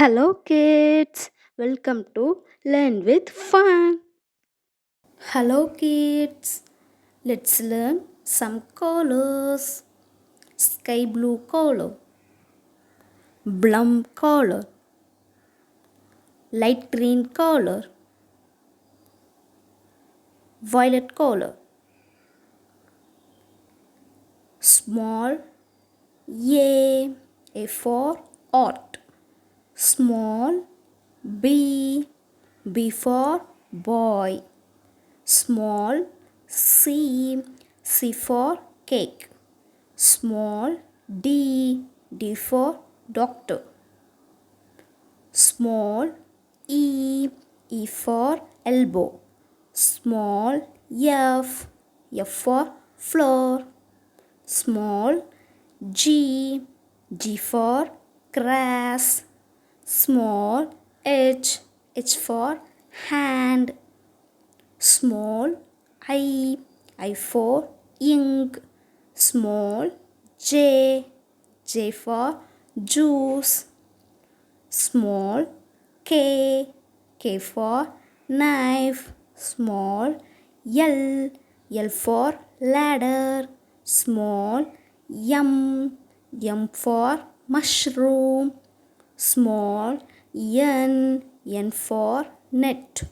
Hello, kids. Welcome to Learn with Fun. Hello, kids. Let's learn some colors. Sky blue color, plum color, light green color, violet color. Small A, A for art. Small B, B for boy. Small C, C for cake. Small d, d for doctor. Small e, e for elbow. Small f, f for floor. Small g, g for grass. Small h for hand. Small I for ink. Small j for juice. Small k for knife. Small l for ladder. Small m for mushroom. Small n for net.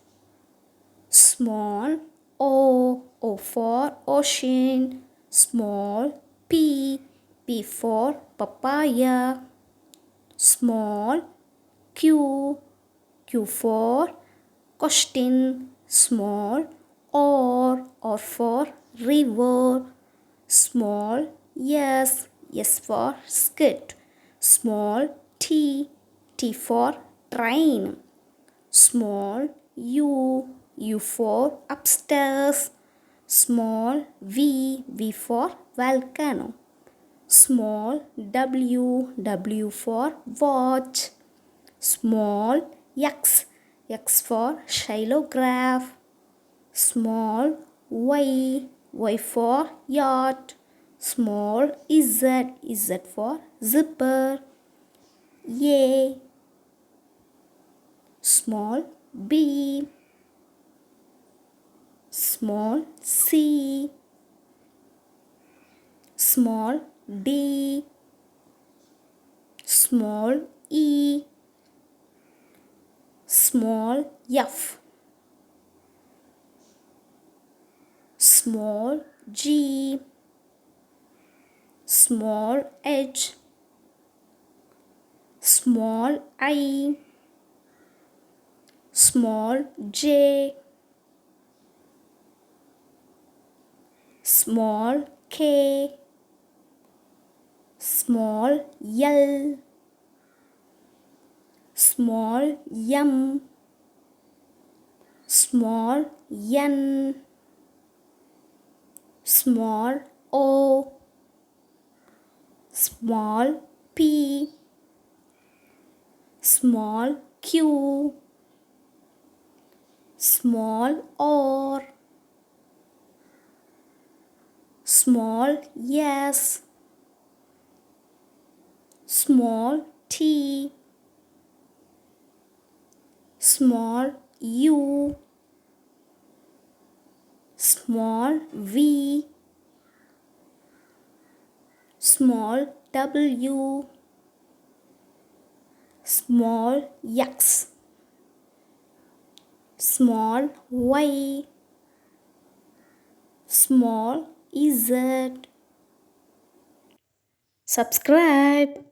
Small o for ocean. Small p for papaya. Small q for question. Small r for river. Small s for skirt. Small t for train. Small u for upstairs. Small v for volcano. Small w for watch. Small x for xylograph. Small y for yacht. Small z for zipper. A. Small b. Small c. Small d. Small e. Small f. Small g. Small h. Small I. Small j. Small k. Small l. Small m. Small n. Small o. Small p. Small q. Small r. Small s. Small t. Small u. Small v. Small w. Small x. Small y. Small z. Subscribe.